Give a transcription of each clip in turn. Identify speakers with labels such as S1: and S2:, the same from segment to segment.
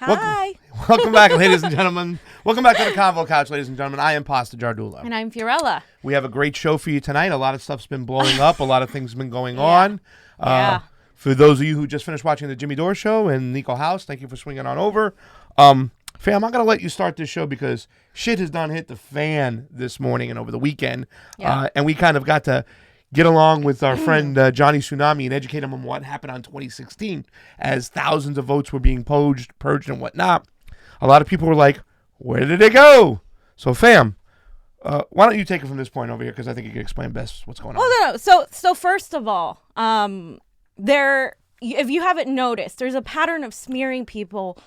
S1: Hi.
S2: Welcome back, ladies and gentlemen. Welcome back to the CONVO Couch, ladies and gentlemen. I am Pasta Jardula.
S1: And I'm Fiorella.
S2: We have a great show for you tonight. A lot of stuff's been blowing up. A lot of things have been going on. For those of you who just finished watching the Jimmy Dore show and Nico House, thank you for swinging on over. Fam, I'm going to let you start this show because shit has done hit the fan this morning and over the weekend. And we kind of got to get along with our friend Johnny Tsunami and educate him on what happened on 2016 as thousands of votes were being purged and whatnot. A lot of people were like, where did it go? So, fam, why don't you take it from this point over here because I think you can explain best what's going on.
S1: Well, no. So first of all, if you haven't noticed, there's a pattern of smearing people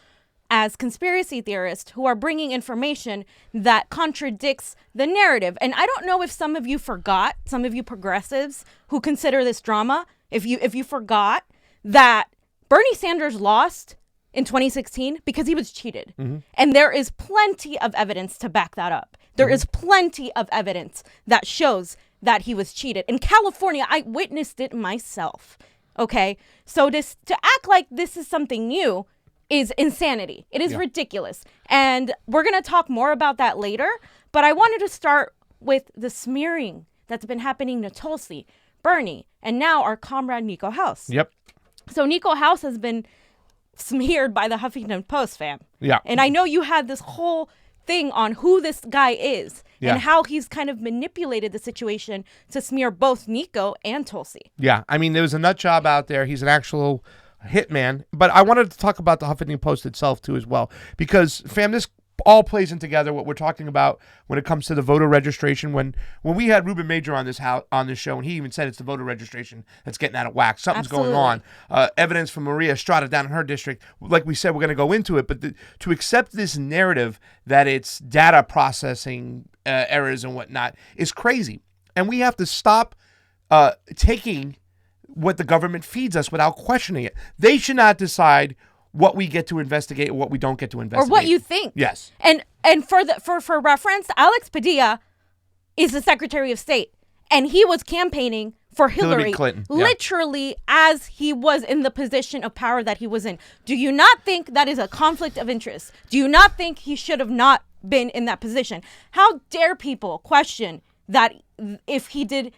S1: as conspiracy theorists who are bringing information that contradicts the narrative. And I don't know if some of you forgot, some of you progressives who consider this drama, if you forgot that Bernie Sanders lost in 2016 because he was cheated. Mm-hmm. And there is plenty of evidence to back that up. There is plenty of evidence that shows that he was cheated. In California, I witnessed it myself. Okay? So to act like this is something new is insanity. It is ridiculous. And we're going to talk more about that later. But I wanted to start with the smearing that's been happening to Tulsi, Bernie, and now our comrade Nico House.
S2: Yep.
S1: So Nico House has been smeared by the Huffington Post, fam.
S2: Yeah.
S1: And I know you had this whole thing on who this guy is and how he's kind of manipulated the situation to smear both Nico and Tulsi.
S2: Yeah. I mean, there was a nut job out there. He's an actual hitman. But I wanted to talk about the Huffington Post itself, too, as well. Because, fam, this all plays in together what we're talking about when it comes to the voter registration. When we had Ruben Major on this show, and he even said it's the voter registration that's getting out of whack. Something's going on. Evidence from Maria Estrada down in her district. Like we said, we're going to go into it. But to accept this narrative that it's data processing errors and whatnot is crazy. And we have to stop taking what the government feeds us without questioning it. They should not decide what we get to investigate or what we don't get to investigate.
S1: Or what you think.
S2: Yes.
S1: And for reference, Alex Padilla is the Secretary of State. And he was campaigning for Hillary
S2: Clinton.
S1: Literally as he was in the position of power that he was in. Do you not think that is a conflict of interest? Do you not think he should have not been in that position? How dare people question that if he did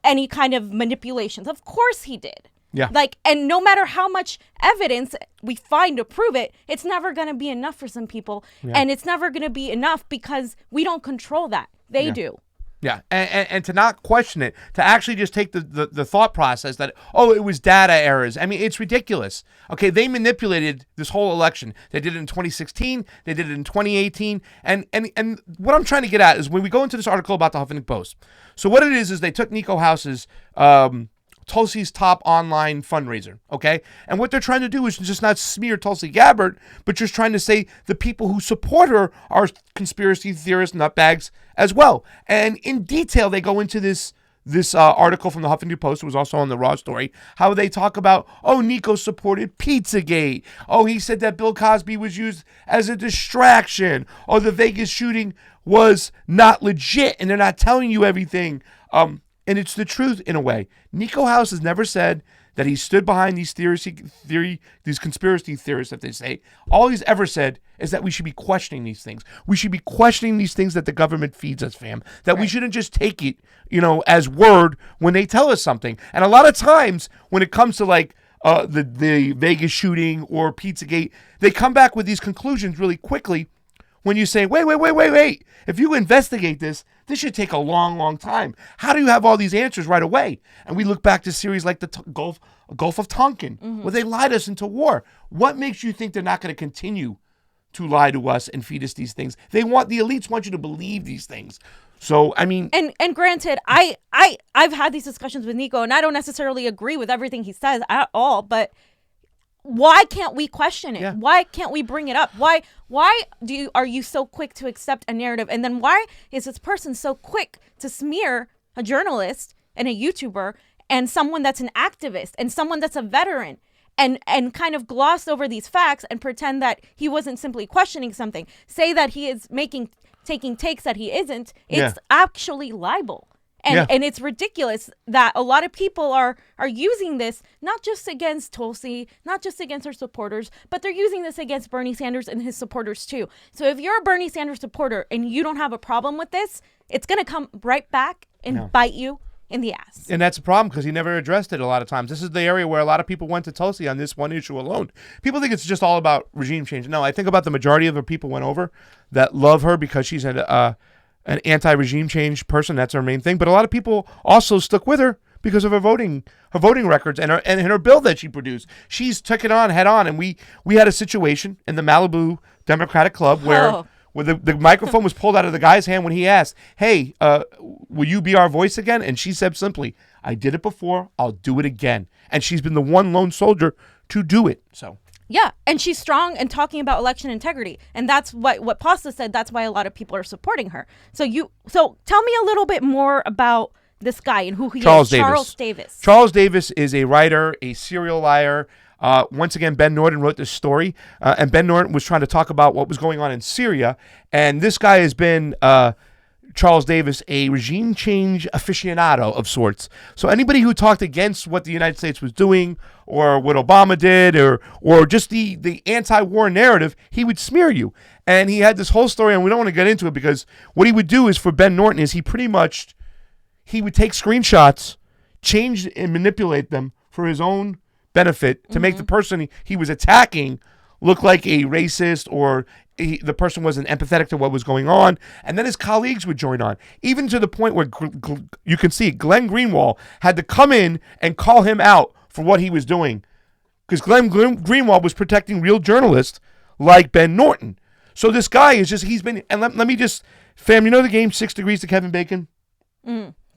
S1: any kind of manipulations? Of course he did.
S2: Yeah.
S1: And no matter how much evidence we find to prove it, it's never going to be enough for some people. Yeah. And it's never going to be enough because we don't control that. They do.
S2: Yeah. And to not question it, to actually just take the thought process that, it was data errors. I mean, it's ridiculous. Okay, they manipulated this whole election. They did it in 2016. They did it in 2018. And what I'm trying to get at is when we go into this article about the Huffington Post. So what it is they took Nico House's Tulsi's top online fundraiser, okay? And what they're trying to do is just not smear Tulsi Gabbard, but just trying to say the people who support her are conspiracy theorists, nutbags as well. And in detail, they go into this article from the Huffington Post. It was also on the Raw story, how they talk about, Nico supported Pizzagate. He said that Bill Cosby was used as a distraction. The Vegas shooting was not legit, and they're not telling you everything. And it's the truth in a way. Nico House has never said that he stood behind these these conspiracy theorists, that they say. All he's ever said is that we should be questioning these things. We should be questioning these things that the government feeds us, fam. That we shouldn't just take it, as word when they tell us something. And a lot of times when it comes to the Vegas shooting or Pizzagate, they come back with these conclusions really quickly. When you say, wait, if you investigate this should take a long, long time. How do you have all these answers right away? And we look back to series like the Gulf of Tonkin, where they lied us into war. What makes you think they're not going to continue to lie to us and feed us these things? The elites want you to believe these things. So, I mean...
S1: And granted, I've had these discussions with Nico, and I don't necessarily agree with everything he says at all, but... why can't we question it? Yeah. Why can't we bring it up? Why are you so quick to accept a narrative? And then why is this person so quick to smear a journalist and a YouTuber and someone that's an activist and someone that's a veteran and kind of gloss over these facts and pretend that he wasn't simply questioning something, say that he is taking takes that he isn't? It's actually libel. And it's ridiculous that a lot of people are using this not just against Tulsi, not just against her supporters, but they're using this against Bernie Sanders and his supporters too. So if you're a Bernie Sanders supporter and you don't have a problem with this, it's going to come right back and bite you in the ass.
S2: And that's a problem because he never addressed it a lot of times. This is the area where a lot of people went to Tulsi on this one issue alone. People think it's just all about regime change. No, I think about the majority of the people went over that love her because she's an anti-regime change person. That's her main thing. But a lot of people also stuck with her because of her voting records and her bill that she produced. She's took it on head on. And we had a situation in the Malibu Democratic Club where the microphone was pulled out of the guy's hand when he asked, hey, will you be our voice again? And she said simply, I did it before, I'll do it again. And she's been the one lone soldier to do it. So
S1: yeah, and she's strong and talking about election integrity. And that's what Pasta said. That's why a lot of people are supporting her. So tell me a little bit more about this guy and who he is. Charles Davis.
S2: Charles Davis is a writer, a serial liar. Once again, Ben Norton wrote this story, and Ben Norton was trying to talk about what was going on in Syria. And this guy has been, Charles Davis, a regime change aficionado of sorts. So anybody who talked against what the United States was doing or what Obama did or just the anti-war narrative, he would smear you. And he had this whole story, and we don't want to get into it because what he would do is for Ben Norton is he would take screenshots, change and manipulate them for his own benefit to make the person he was attacking look like a racist or the person wasn't empathetic to what was going on. And then his colleagues would join on, even to the point where you can see Glenn Greenwald had to come in and call him out for what he was doing because Glenn Greenwald was protecting real journalists like Ben Norton. So this guy is he's been, and let me just, fam, you know the game 6 Degrees to Kevin Bacon?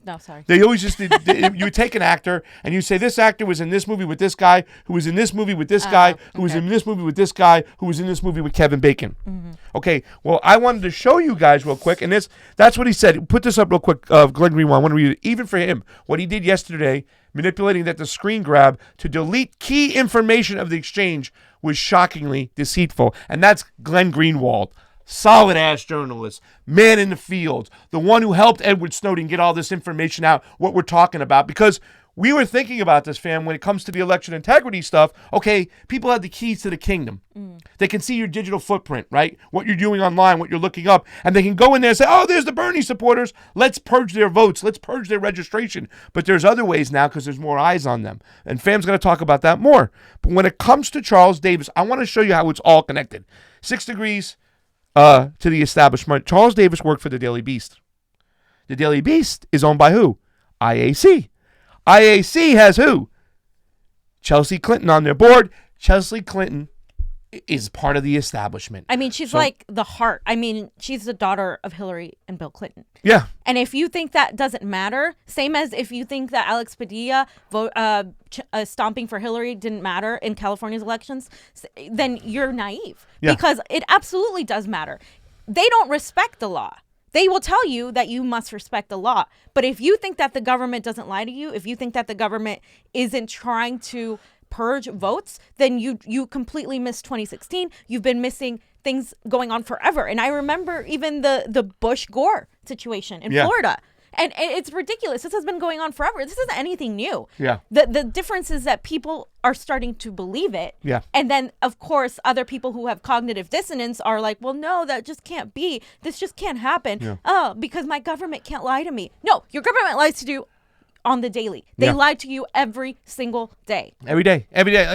S1: No, sorry.
S2: They always you would take an actor and you say this actor was in this movie with this guy, who was in this movie with this guy, who was in this movie with this guy, who was in this movie with Kevin Bacon. Mm-hmm. Okay, well, I wanted to show you guys real quick, and that's what he said. Put this up real quick, Glenn Greenwald. I want to read it. Even for him, what he did yesterday, manipulating the screen grab to delete key information of the exchange was shockingly deceitful. And that's Glenn Greenwald. Solid-ass journalist, man in the field, the one who helped Edward Snowden get all this information out, what we're talking about. Because we were thinking about this, fam, when it comes to the election integrity stuff. Okay, people have the keys to the kingdom. They can see your digital footprint, right? What you're doing online, what you're looking up. And they can go in there and say, oh, there's the Bernie supporters. Let's purge their votes. Let's purge their registration. But there's other ways now because there's more eyes on them. And fam's going to talk about that more. But when it comes to Charles Davis, I want to show you how it's all connected. 6 Degrees to the establishment. Charles Davis worked for the Daily Beast. The Daily Beast is owned by who? IAC. IAC has who? Chelsea Clinton on their board. Chelsea Clinton is part of the establishment.
S1: I mean, she's like the heart. I mean, she's the daughter of Hillary and Bill Clinton.
S2: Yeah.
S1: And if you think that doesn't matter, same as if you think that Alex Padilla stomping for Hillary didn't matter in California's elections, then you're naive. Yeah. Because it absolutely does matter. They don't respect the law. They will tell you that you must respect the law. But if you think that the government doesn't lie to you, if you think that the government isn't trying to purge votes, then you completely missed 2016. You've been missing things going on forever. And I remember even the Bush-Gore situation in Florida. And it's ridiculous. This has been going on forever. This isn't anything new.
S2: Yeah.
S1: The difference is that people are starting to believe it.
S2: Yeah.
S1: And then, of course, other people who have cognitive dissonance are like, well, no, that just can't be. This just can't happen. Yeah. Oh, because my government can't lie to me. No, your government lies to you on the daily. They lie to you every single day. Every day.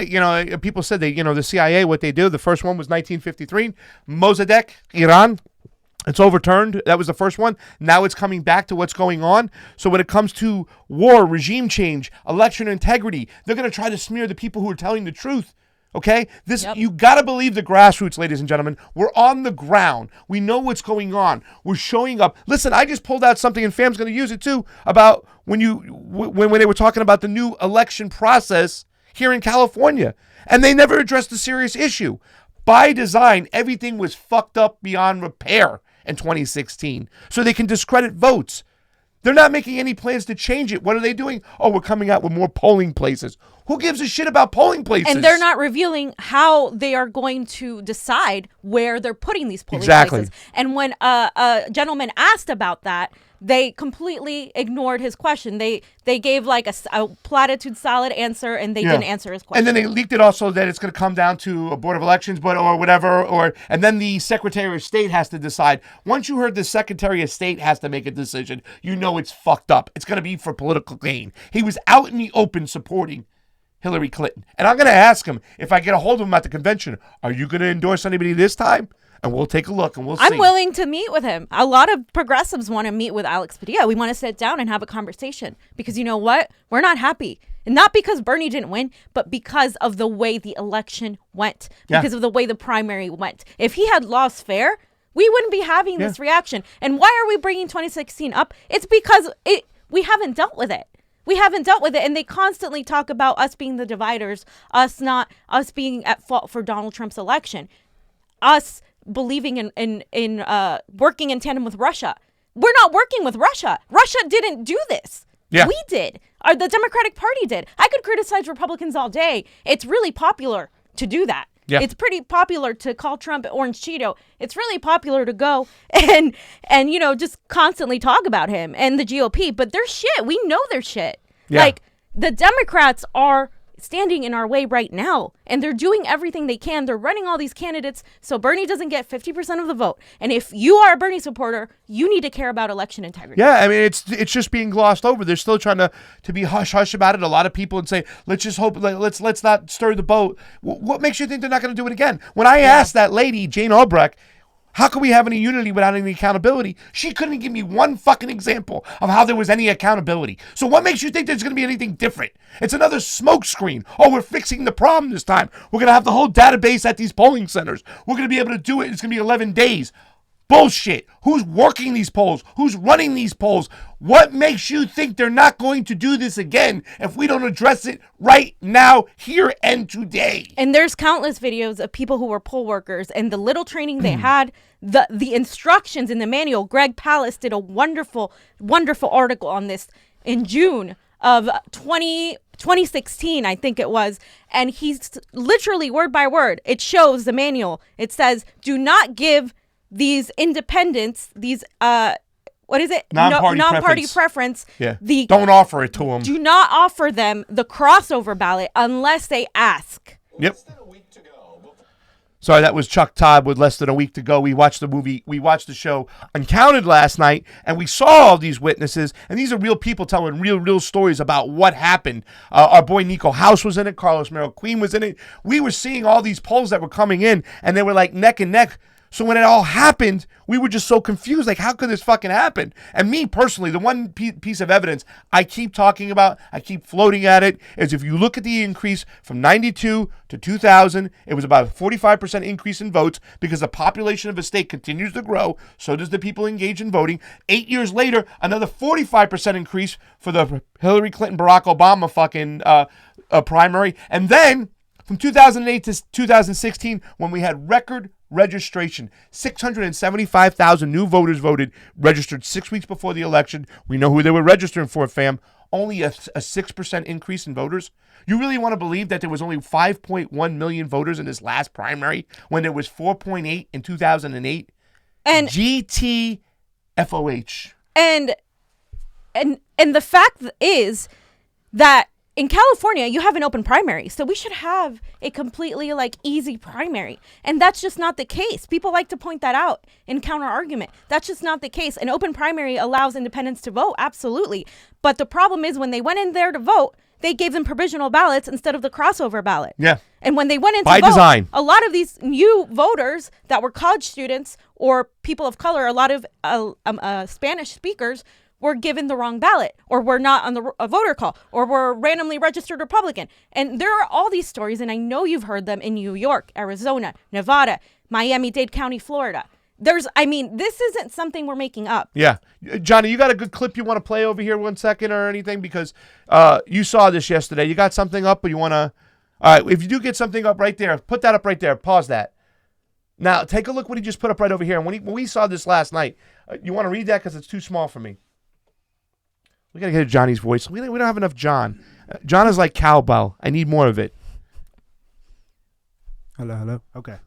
S2: You know, people said the CIA, what they do, the first one was 1953. Mossadegh, Iran. It's overturned. That was the first one. Now it's coming back to what's going on. So when it comes to war, regime change, election integrity, they're going to try to smear the people who are telling the truth. Okay? You got to believe the grassroots, ladies and gentlemen. We're on the ground. We know what's going on. We're showing up. Listen, I just pulled out something, and fam's going to use it too, about when they were talking about the new election process here in California. And they never addressed the serious issue. By design, everything was fucked up beyond repair in 2016, so they can discredit votes. They're not making any plans to change it. What are they doing? Oh, we're coming out with more polling places. Who gives a shit about polling places?
S1: And they're not revealing how they are going to decide where they're putting these polling places. And when a gentleman asked about that, they completely ignored his question. They gave like a platitude salad answer, and they didn't answer his question.
S2: And then they leaked it also that it's going to come down to a board of elections, or whatever, and then the Secretary of State has to decide. Once you heard the Secretary of State has to make a decision, you know it's fucked up. It's going to be for political gain. He was out in the open supporting Hillary Clinton. And I'm going to ask him, if I get a hold of him at the convention, are you going to endorse anybody this time? And we'll take a look and we'll see.
S1: I'm willing to meet with him. A lot of progressives want to meet with Alex Padilla. We want to sit down and have a conversation because you know what? We're not happy. And not because Bernie didn't win, but because of the way the election went, because of the way the primary went. If he had lost fair, we wouldn't be having this reaction. And why are we bringing 2016 up? It's because we haven't dealt with it. We haven't dealt with it, and they constantly talk about us being the dividers, us being at fault for Donald Trump's election, us believing in working in tandem with Russia. We're not working with Russia. Russia didn't do this. Yeah. We did. The Democratic Party did. I could criticize Republicans all day. It's really popular to do that. Yeah. It's pretty popular to call Trump Orange Cheeto. It's really popular to go and just constantly talk about him and the GOP. But they're shit. We know they're shit. Yeah. Like, the Democrats are standing in our way right now, and they're doing everything they can. They're running all these candidates so Bernie doesn't get 50% of the vote. And if you are a Bernie supporter, you need to care about election integrity.
S2: Yeah, I mean, it's just being glossed over. They're still trying to be hush-hush about it. A lot of people would say, let's just hope, let's not stir the boat. What makes you think they're not going to do it again? When I asked that lady, Jane Albrecht, how can we have any unity without any accountability? She couldn't give me one fucking example of how there was any accountability. So what makes you think there's going to be anything different? It's another smokescreen. Oh, we're fixing the problem this time. We're going to have the whole database at these polling centers. We're going to be able to do it. It's going to be 11 days. Bullshit. Who's working these polls? Who's running these polls? What makes you think they're not going to do this again if we don't address it right now, here, and today?
S1: And there's countless videos of people who were poll workers and the little training they had, the instructions in the manual. Greg Palast did a wonderful, wonderful article on this in June of 2016, I think it was. And he's literally word by word. It shows the manual. It says, do not give these independents, these what is it? Non-party preference.
S2: Yeah. Don't offer it to them.
S1: Do not offer them the crossover ballot unless they ask.
S2: Yep. Sorry, that was Chuck Todd with less than a week to go. We watched the show Uncounted last night, and we saw all these witnesses, and these are real people telling real stories about what happened. Our boy Nico House was in it. Carlos Merrill Queen was in it. We were seeing all these polls that were coming in, and they were like neck and neck. So when it all happened, we were just so confused. Like, how could this fucking happen? And me personally, the one piece of evidence I keep talking about, I keep floating at it, is if you look at the increase from 92 to 2000, it was about a 45% increase in votes because the population of a state continues to grow. So does the people engaged in voting. 8 years later, another 45% increase for the Hillary Clinton, Barack Obama fucking primary. And then from 2008 to 2016, when we had record registration, 675,000 new voters registered 6 weeks before the election. We know who they were registering for, fam. Only a 6% increase in voters. You really want to believe that there was only 5.1 million voters in this last primary when there was 4.8 in 2008? And GTFOH.
S1: And the fact is that in California, you have an open primary, so we should have a completely easy primary. And that's just not the case. People like to point that out in counter argument. That's just not the case. An open primary allows independents to vote, absolutely. But the problem is when they went in there to vote, they gave them provisional ballots instead of the crossover ballot.
S2: Yeah.
S1: And when they went in to
S2: vote, design,
S1: a lot of these new voters that were college students or people of color, a lot of Spanish speakers, were given the wrong ballot, or were not on a voter call, or were randomly registered Republican. And there are all these stories, and I know you've heard them in New York, Arizona, Nevada, Miami-Dade County, Florida. This isn't something we're making up.
S2: Yeah. Johnny, you got a good clip you want to play over here 1 second or anything? Because you saw this yesterday. You got something up, or you want to... All right, if you do get something up right there, put that up right there. Pause that. Now, take a look what he just put up right over here. And when we saw this last night, you want to read that because it's too small for me. We got to get Johnny's voice. We don't have enough John. John is like cowbell. I need more of it.
S3: Hello. Okay.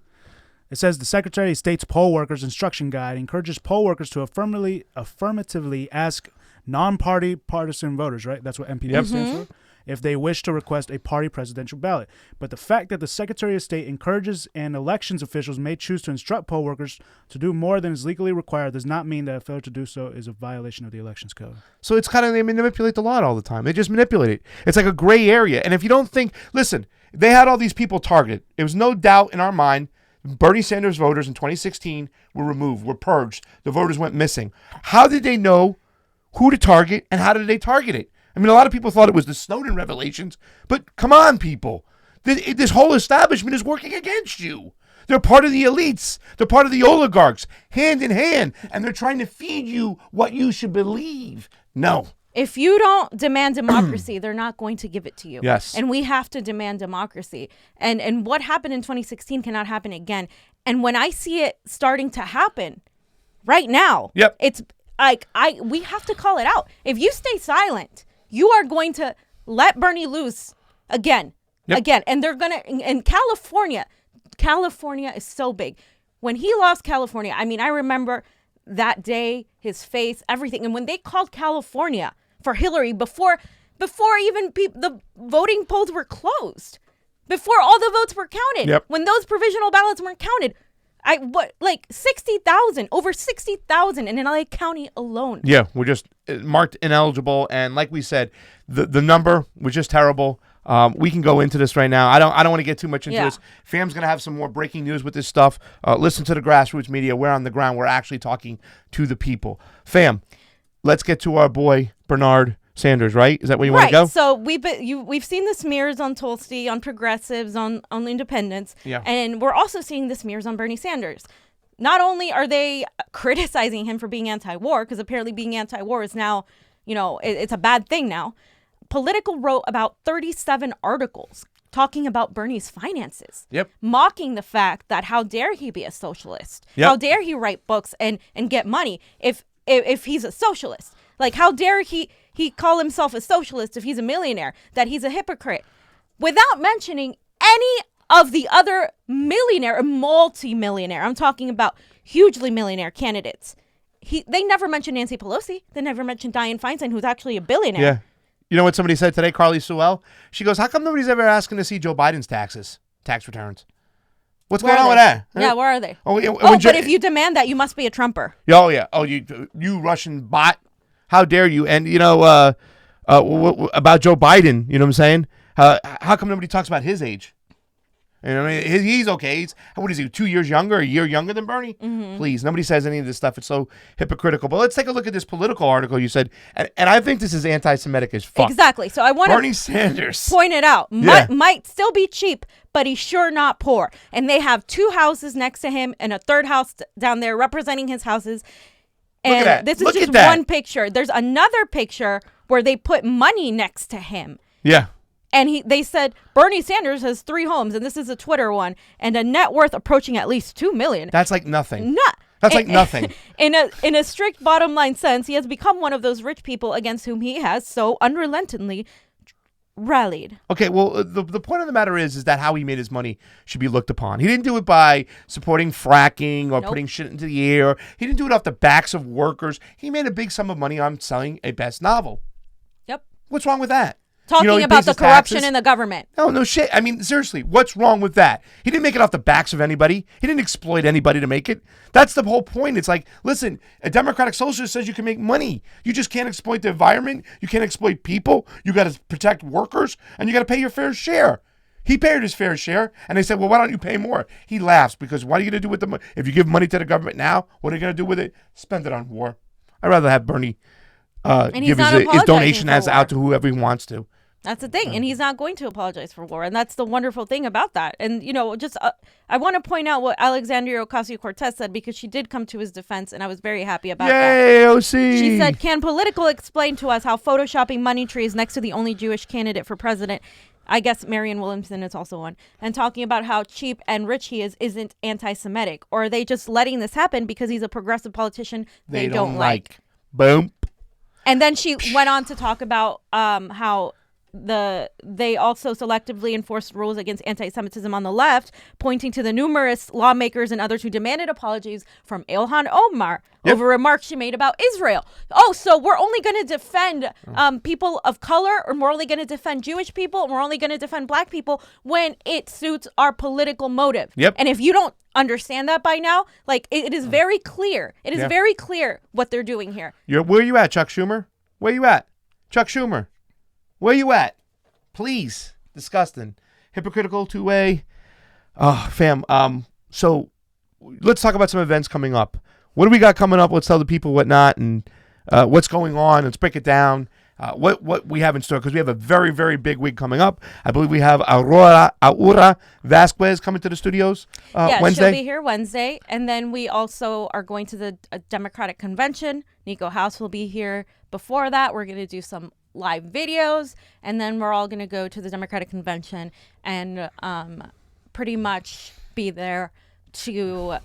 S3: It says the Secretary of State's poll workers instruction guide encourages poll workers to affirmatively ask non-party partisan voters, right? That's what MPD stands for. If they wish to request a party presidential ballot. But the fact that the Secretary of State encourages and elections officials may choose to instruct poll workers to do more than is legally required does not mean that a failure to do so is a violation of the elections code.
S2: So it's kind of, they manipulate the law all the time. They just manipulate it. It's like a gray area. And if you don't think, listen, they had all these people targeted. There was no doubt in our mind Bernie Sanders voters in 2016 were removed, were purged. The voters went missing. How did they know who to target and how did they target it? I mean, a lot of people thought it was the Snowden revelations, but come on, people. This whole establishment is working against you. They're part of the elites. They're part of the oligarchs, hand in hand, and they're trying to feed you what you should believe. No.
S1: If you don't demand democracy, they're not going to give it to you.
S2: Yes.
S1: And we have to demand democracy. And what happened in 2016 cannot happen again. And when I see it starting to happen right now, it's like we have to call it out. If you stay silent, you are going to let Bernie loose again. And they're going to, in California is so big. When he lost California, I mean, I remember that day, his face, everything. And when they called California for Hillary before even the voting polls were closed, before all the votes were counted, when those provisional ballots weren't counted, over 60,000 in LA County alone.
S2: Yeah, we're just marked ineligible, and like we said, the number was just terrible. We can go into this right now. I don't want to get too much into this. Fam's gonna have some more breaking news with this stuff. Listen to the grassroots media. We're on the ground. We're actually talking to the people. Fam, let's get to our boy Bernard Sanders, right? Is that where you want to go?
S1: So we've seen the smears on Tulsi, on progressives, on independents, and we're also seeing the smears on Bernie Sanders. Not only are they criticizing him for being anti-war, because apparently being anti-war is now, it's a bad thing now. Politico wrote about 37 articles talking about Bernie's finances, mocking the fact that how dare he be a socialist? How dare he write books and get money if he's a socialist? Like, how dare he call himself a socialist if he's a millionaire, that he's a hypocrite, without mentioning any of the other multi-millionaire, I'm talking about hugely millionaire candidates. They never mentioned Nancy Pelosi. They never mentioned Dianne Feinstein, who's actually a billionaire.
S2: Yeah. You know what somebody said today, Carly Sewell? She goes, how come nobody's ever asking to see Joe Biden's tax returns? What's going on with that?
S1: Yeah, where are they?
S2: But
S1: if you demand that, you must be a Trumper.
S2: Oh, yeah. Oh, you Russian bot. How dare you? And, about Joe Biden, you know what I'm saying? How come nobody talks about his age? You know what I mean? He's okay. What is he, 2 years younger, a year younger than Bernie? Mm-hmm. Please, nobody says any of this stuff. It's so hypocritical. But let's take a look at this Political article you said. And I think this is anti-Semitic as fuck.
S1: Exactly. So I want
S2: Bernie Sanders.
S1: Point it out. Might still be cheap, but he's sure not poor. And they have 2 houses next to him and a third house down there representing his houses. And this is just one picture. There's another picture where they put money next to him.
S2: Yeah.
S1: And they said Bernie Sanders has 3 homes, and this is a Twitter one, and a net worth approaching at least $2 million.
S2: That's like nothing. That's like nothing.
S1: In a strict bottom line sense, he has become one of those rich people against whom he has so unrelentingly rallied.
S2: Okay, well, the point of the matter is that how he made his money should be looked upon. He didn't do it by supporting fracking or putting shit into the air. He didn't do it off the backs of workers. He made a big sum of money on selling a best novel.
S1: Yep.
S2: What's wrong with that?
S1: Talking about the corruption in the government.
S2: No shit. I mean, seriously, what's wrong with that? He didn't make it off the backs of anybody. He didn't exploit anybody to make it. That's the whole point. It's like, listen, a democratic socialist says you can make money. You just can't exploit the environment. You can't exploit people. You got to protect workers, and you got to pay your fair share. He paid his fair share, and they said, well, why don't you pay more? He laughs because what are you going to do with the money? If you give money to the government now, what are you going to do with it? Spend it on war. I'd rather have Bernie give his donation as out to whoever he wants to.
S1: That's the thing. And he's not going to apologize for war. And that's the wonderful thing about that. And, I want to point out what Alexandria Ocasio-Cortez said, because she did come to his defense, and I was very happy about that.
S2: Yay, OC!
S1: She said, can Politico explain to us how photoshopping money trees next to the only Jewish candidate for president, I guess Marianne Williamson is also one, and talking about how cheap and rich he is, isn't anti-Semitic? Or are they just letting this happen because he's a progressive politician they don't like?
S2: Boom.
S1: And then she went on to talk about how they also selectively enforced rules against anti-Semitism on the left, pointing to the numerous lawmakers and others who demanded apologies from Ilhan Omar over remarks she made about Israel. Oh, so we're only going to defend people of color, or we're only going to defend Jewish people, and we're only going to defend black people when it suits our political motive.
S2: Yep.
S1: And if you don't understand that by now, like it is very clear. It is very clear what they're doing here.
S2: Where you at, Chuck Schumer? Where you at? Chuck Schumer. Where you at? Please. Disgusting. Hypocritical, two-way. Oh, fam. So let's talk about some events coming up. What do we got coming up? Let's tell the people what not and what's going on. Let's break it down. What we have in store, because we have a very, very big week coming up. I believe we have Aura Vasquez coming to the studios Wednesday.
S1: She'll be here Wednesday. And then we also are going to the Democratic Convention. Nico House will be here before that. We're going to do some live videos, and then we're all going to go to the Democratic Convention and pretty much be there to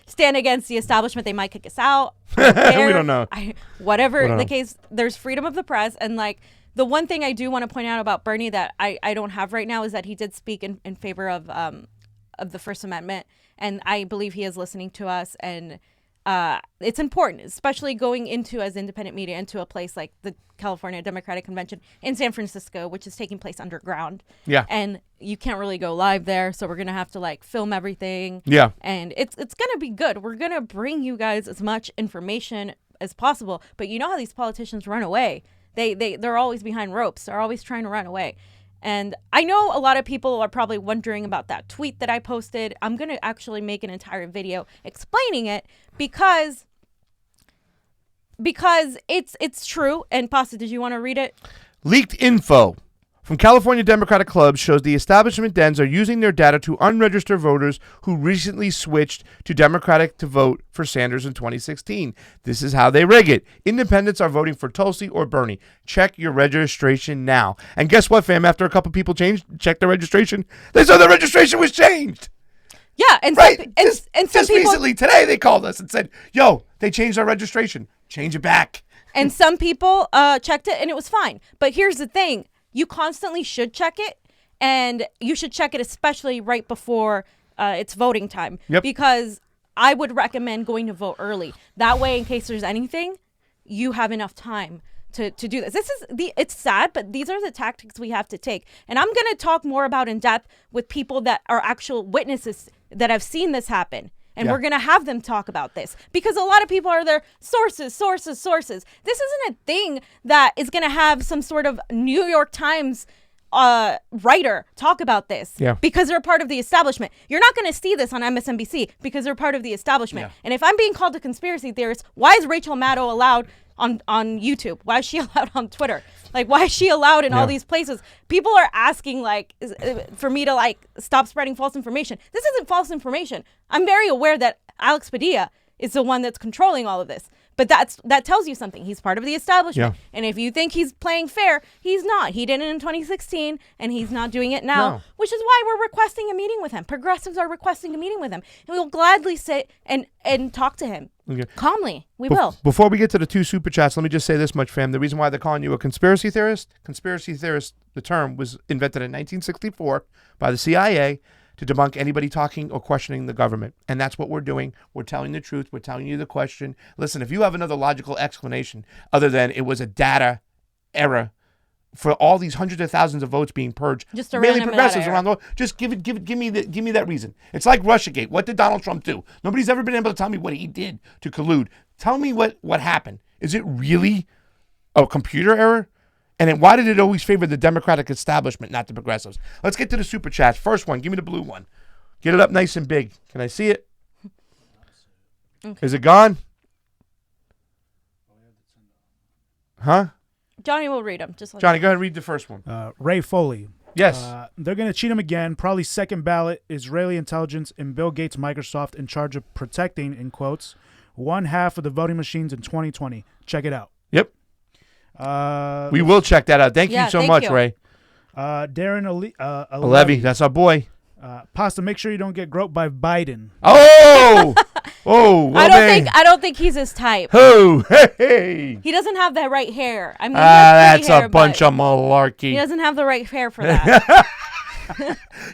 S1: stand against the establishment. They might kick us out.
S2: We don't know.
S1: Whatever the case, there's freedom of the press. And like the one thing I do want to point out about Bernie that I don't have right now is that he did speak in favor of the First Amendment. And I believe he is listening to us. And it's important, especially going into, as independent media, into a place like the California Democratic Convention in San Francisco, which is taking place underground.
S2: Yeah.
S1: And you can't really go live there, so we're going to have to like film everything.
S2: Yeah.
S1: And it's going to be good. We're going to bring you guys as much information as possible, but you know how these politicians run away. They're always behind ropes. They're always trying to run away. And I know a lot of people are probably wondering about that tweet that I posted. I'm going to actually make an entire video explaining it because it's true. And Pasta, did you want to read it?
S2: Leaked info from California Democratic clubs shows the establishment dens are using their data to unregister voters who recently switched to Democratic to vote for Sanders in 2016. This is how they rig it. Independents are voting for Tulsi or Bernie. Check your registration now. And guess what, fam? After a couple people checked their registration, they saw the registration was changed.
S1: Yeah, and
S2: right.
S1: Some
S2: just
S1: people
S2: recently today they called us and said, "Yo, they changed our registration. Change it back."
S1: And some people checked it and it was fine. But here's the thing. You constantly should check it, and you should check it especially right before it's voting time.
S2: Yep.
S1: Because I would recommend going to vote early. That way, in case there's anything, you have enough time to do this. It's sad, but these are the tactics we have to take. And I'm going to talk more about in depth with people that are actual witnesses that have seen this happen. And we're going to have them talk about this because a lot of people are their sources. This isn't a thing that is going to have some sort of New York Times writer talk about this because they're part of the establishment. You're not going to see this on MSNBC because they're part of the establishment. And if I'm being called a conspiracy theorist, why is Rachel Maddow allowed on YouTube? Why is she allowed on Twitter? Like, why is she allowed in all these places? People are asking, like, for me to, like, stop spreading false information. This isn't false information. I'm very aware that Alex Padilla is the one that's controlling all of this. But that tells you something. He's part of the establishment. Yeah. And if you think he's playing fair, he's not. He did it in 2016, and he's not doing it now, which is why we're requesting a meeting with him. Progressives are requesting a meeting with him. And we'll gladly sit and talk to him. Okay. Calmly. We will.
S2: Before we get to the 2 super chats, let me just say this much, fam. The reason why they're calling you a conspiracy theorist, the term was invented in 1964 by the CIA to debunk anybody talking or questioning the government. And that's what we're doing. We're telling the truth. We're telling you the question. Listen, if you have another logical explanation other than it was a data error for all these hundreds of thousands of votes being purged,
S1: just a
S2: mainly progressives around the world, just give me that reason. It's like Russiagate. What did Donald Trump do? Nobody's ever been able to tell me what he did to collude. Tell me what happened. Is it really a computer error? And then why did it always favor the Democratic establishment, not the progressives? Let's get to the super chats. First one, give me the blue one. Get it up nice and big. Can I see it? Okay. Is it gone? Huh?
S1: Johnny will read them.
S2: Johnny, go ahead and read the first one.
S3: Ray Foley.
S2: Yes.
S3: They're going to cheat him again. Probably second ballot Israeli intelligence and Bill Gates Microsoft in charge of protecting, in quotes, 1/2 of the voting machines in 2020. Check it out.
S2: Yep. We will check that out. Thank you so much,
S1: you.
S2: Ray.
S3: Darren
S2: Levy, that's our boy.
S3: Pasta, make sure you don't get groped by Biden.
S2: Oh, oh. Well,
S1: I don't think he's his type.
S2: Oh, hey.
S1: He doesn't have the right hair. I mean, he has pretty
S2: That's
S1: hair,
S2: a bunch
S1: but
S2: of malarkey.
S1: he doesn't have the right hair for that.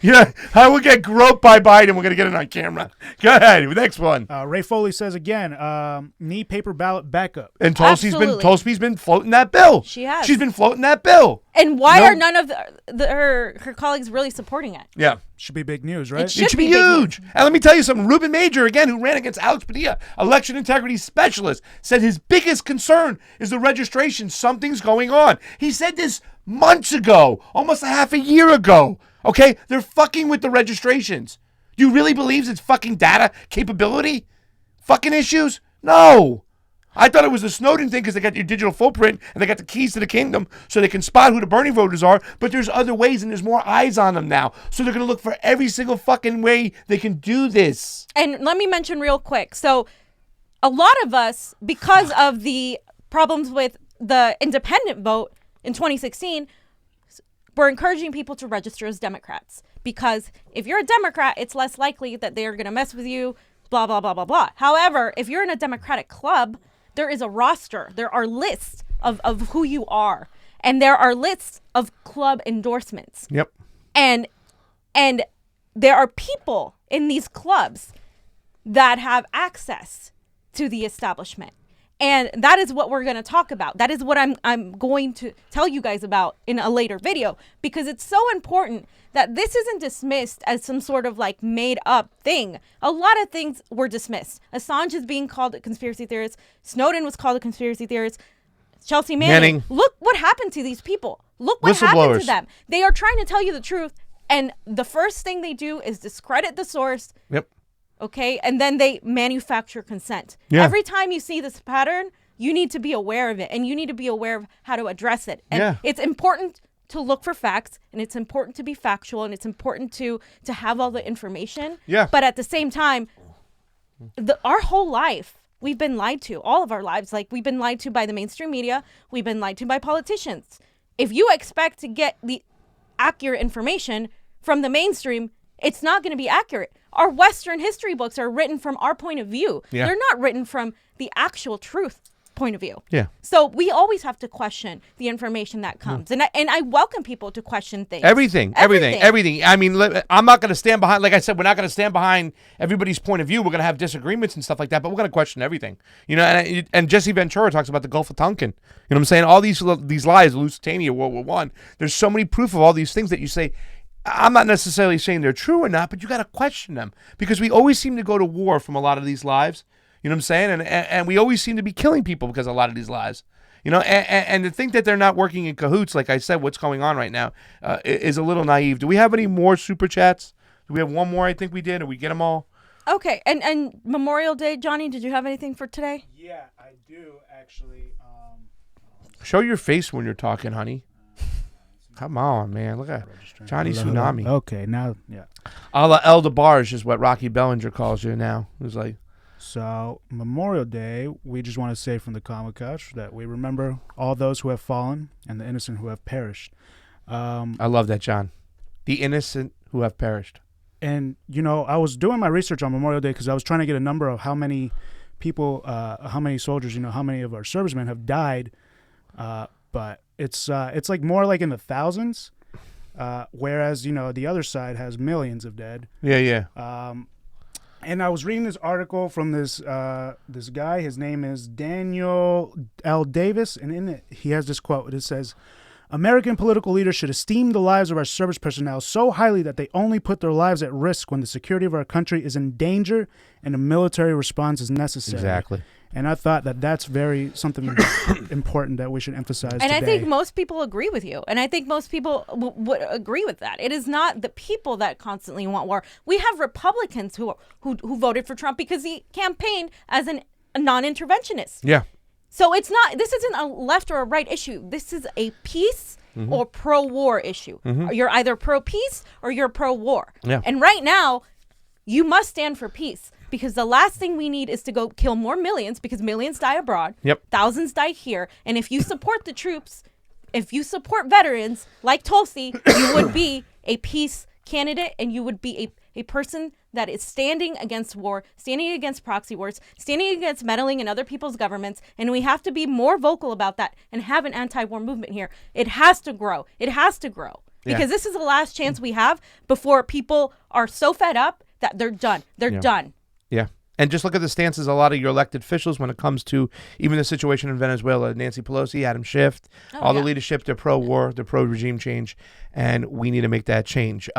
S2: Yeah, I will get groped by Biden. We're gonna get it on camera. Go ahead. Next one.
S3: Ray Foley says again, need paper ballot backup.
S2: And Tulsi's
S1: Absolutely.
S2: been floating that bill.
S1: She has.
S2: She's been floating that bill.
S1: And why
S2: No.
S1: are none of her colleagues really supporting it?
S2: Yeah.
S3: Should be big news, right?
S1: It
S2: It should be
S1: big news.
S2: huge. And let me tell you something. Ruben Major, again, who ran against Alex Padilla, election integrity specialist, said his biggest concern is the registration. Something's going on. He said this months ago, almost a half a year ago. Okay? They're fucking with the registrations. Do you really believe it's fucking data capability? Fucking issues? No. I thought it was the Snowden thing because they got your digital footprint and they got the keys to the kingdom so they can spot who the Bernie voters are, but there's other ways and there's more eyes on them now. So they're going to look for every single fucking way they can do this.
S1: And let me mention real quick. So a lot of us, because of the problems with the independent vote in 2016, we're encouraging people to register as Democrats. Because if you're a Democrat, it's less likely that they're going to mess with you, blah, blah, blah, blah, blah. However, if you're in a Democratic club, there is a roster. There are lists of who you are. And there are lists of club endorsements.
S2: Yep.
S1: And there are people in these clubs that have access to the establishment. And that is what we're going to talk about. That is what I'm going to tell you guys about in a later video, because it's so important that this isn't dismissed as some sort of like made up thing. A lot of things were dismissed. Assange is being called a conspiracy theorist. Snowden was called a conspiracy theorist. Chelsea Manning. Look what happened to these people. Look what happened to them. They are trying to tell you the truth. And the first thing they do is discredit the source.
S2: Yep.
S1: Okay, and then they manufacture consent.
S2: Yeah.
S1: Every time you see this pattern, you need to be aware of it, and you need to be aware of how to address it. And it's important to look for facts, and it's important to be factual, and it's important to have all the information.
S2: Yeah.
S1: But at the same time, our whole life, we've been lied to. All of our lives, like we've been lied to by the mainstream media. We've been lied to by politicians. If you expect to get the accurate information from the mainstream, it's not going to be accurate. Our Western history books are written from our point of view.
S2: Yeah.
S1: They're not written from the actual truth point of view.
S2: Yeah.
S1: So we always have to question the information that comes. And I welcome people to question things.
S2: Everything. I mean, I'm not going to stand behind, like I said, we're not going to stand behind everybody's point of view. We're going to have disagreements and stuff like that, but we're going to question everything. You know, and Jesse Ventura talks about the Gulf of Tonkin. You know what I'm saying? All these lies, Lusitania, World War I, there's so many proof of all these things that you say, I'm not necessarily saying they're true or not, but you got to question them because we always seem to go to war from a lot of these lives. You know what I'm saying? And we always seem to be killing people because of a lot of these lies. You know, and to think that they're not working in cahoots, like I said, what's going on right now is a little naive. Do we have any more super chats? Do we have one more? I think we did. Did we get them all?
S1: Okay. And Memorial Day, Johnny, did you have anything for today?
S3: Yeah, I do actually.
S2: Show your face when you're talking, honey. Come on, man. Look at Johnny Tsunami.
S3: Okay, now, yeah.
S2: A la El DeBarge is what Rocky Bellinger calls you now. Who's like...
S3: So, Memorial Day, we just want to say from the Comic Couch that we remember all those who have fallen and the innocent who have perished.
S2: I love that, John. The innocent who have perished.
S3: And, you know, I was doing my research on Memorial Day because I was trying to get a number of how many people, how many soldiers, you know, how many of our servicemen have died. But it's like more like in the thousands, whereas, you know, the other side has millions of dead.
S2: Yeah.
S3: And I was reading this article from this guy. His name is Daniel L. Davis, and in it he has this quote. It says, "American political leaders should esteem the lives of our service personnel so highly that they only put their lives at risk when the security of our country is in danger and a military response is necessary."
S2: Exactly.
S3: And I thought that that's something important that we should emphasize
S1: And
S3: today.
S1: I think most people agree with you. And I think most people would agree with that. It is not the people that constantly want war. We have Republicans who voted for Trump because he campaigned as a non-interventionist.
S2: Yeah.
S1: So this isn't a left or a right issue. This is a peace or pro-war issue. You're either pro-peace or you're pro-war.
S2: Yeah.
S1: And right now, you must stand for peace. Because the last thing we need is to go kill more millions, because millions die abroad.
S2: Yep.
S1: Thousands die here. And if you support the troops, if you support veterans like Tulsi, you would be a peacekeeper. candidate and you would be a person that is standing against war, standing against proxy wars, standing against meddling in other people's governments. And we have to be more vocal about that and have an anti-war movement here. It has to grow. It has to grow. Because this is the last chance we have before people are so fed up that they're done. They're done.
S2: Yeah. And just look at the stances of a lot of your elected officials when it comes to even the situation in Venezuela. Nancy Pelosi, Adam Schiff, all the leadership, they're pro-war, they're pro-regime change, and we need to make that change.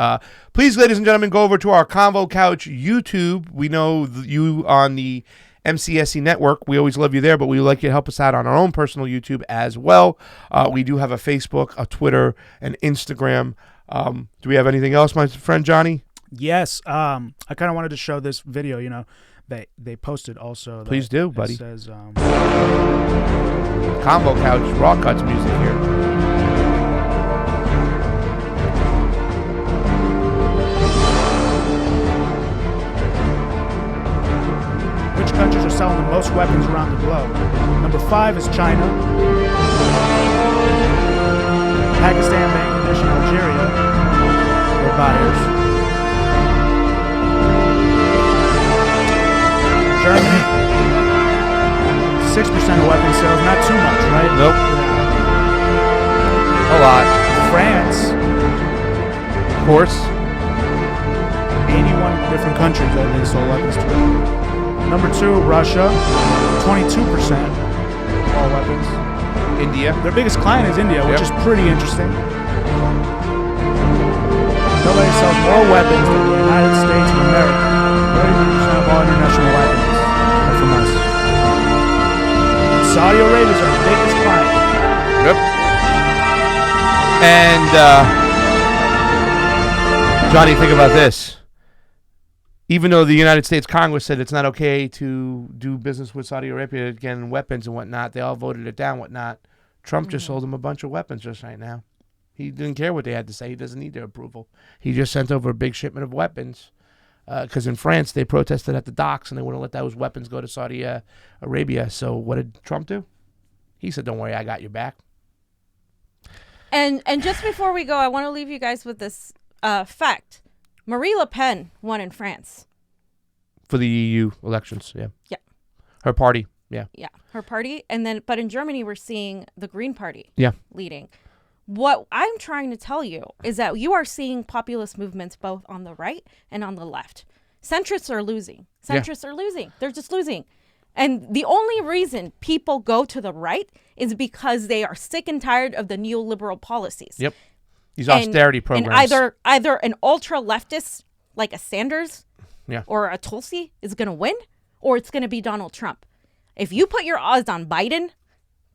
S2: Please, ladies and gentlemen, go over to our Convo Couch YouTube. We know you on the MCSC network. We always love you there, but we would like you to help us out on our own personal YouTube as well. We do have a Facebook, a Twitter, an Instagram. Do we have anything else, my friend Johnny?
S3: Yes. I kind of wanted to show this video, you know. They posted also.
S2: Please do, buddy.
S3: It says,
S2: Convo Couch, Raw Cuts music here.
S3: Which countries are selling the most weapons around the globe? Number 5 is China. Pakistan, Bangladesh, and Algeria are buyers. Germany, 6% of weapon sales, not too much, right?
S2: Nope. A lot.
S3: France,
S2: of course.
S3: 81 different countries that they sold weapons to. Number 2, Russia, 22% of all weapons.
S2: India.
S3: Their biggest client is India, which is pretty interesting. Nobody sells more weapons than the United States of America. 33% of all international weapons are from us. And Saudi Arabia is our biggest client.
S2: Yep. And Johnny, think about this. Even though the United States Congress said it's not okay to do business with Saudi Arabia again, weapons and whatnot, they all voted it down, whatnot. Trump just sold them a bunch of weapons just right now. He didn't care what they had to say. He doesn't need their approval. He just sent over a big shipment of weapons. Because in France, they protested at the docks and they wouldn't let those weapons go to Saudi Arabia. So what did Trump do? He said, don't worry, I got your back.
S1: And just before we go, I want to leave you guys with this fact. Marie Le Pen won in France.
S2: For the EU elections, yeah.
S1: Yeah.
S2: Her party, yeah.
S1: Yeah, her party. But in Germany, we're seeing the Green Party leading. What I'm trying to tell you is that you are seeing populist movements both on the right and on the left. Centrists are losing. Centrists are losing. They're just losing. And the only reason people go to the right is because they are sick and tired of the neoliberal policies.
S2: Yep. These austerity programs.
S1: And either an ultra leftist like a Sanders or a Tulsi is going to win, or it's going to be Donald Trump. If you put your odds on Biden,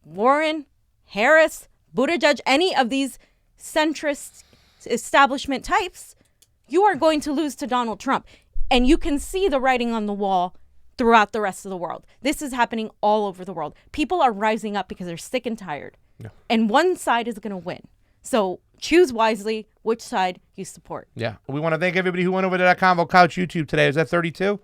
S1: Warren, Harris, Buttigieg, any of these centrist establishment types, you are going to lose to Donald Trump. And you can see the writing on the wall throughout the rest of the world. This is happening all over the world. People are rising up because they're sick and tired. Yeah. And one side is going to win. So choose wisely which side you support.
S2: Yeah. We want to thank everybody who went over to that Convo Couch YouTube today. Is that 32?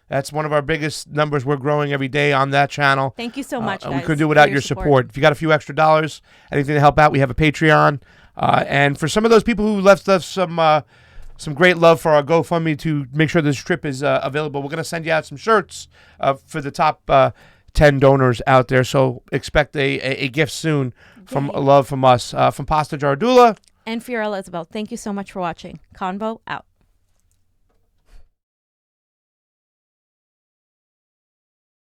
S2: That's one of our biggest numbers. We're growing every day on that channel.
S1: Thank you so much, guys.
S2: We couldn't do it without your support. If you got a few extra dollars, anything to help out, we have a Patreon. And for some of those people who left us some great love for our GoFundMe to make sure this trip is available, we're going to send you out some shirts for the top 10 donors out there. So expect a gift soon from love from us. From Pasta Jardula.
S1: And Fiorella Isabel, thank you so much for watching. Convo out.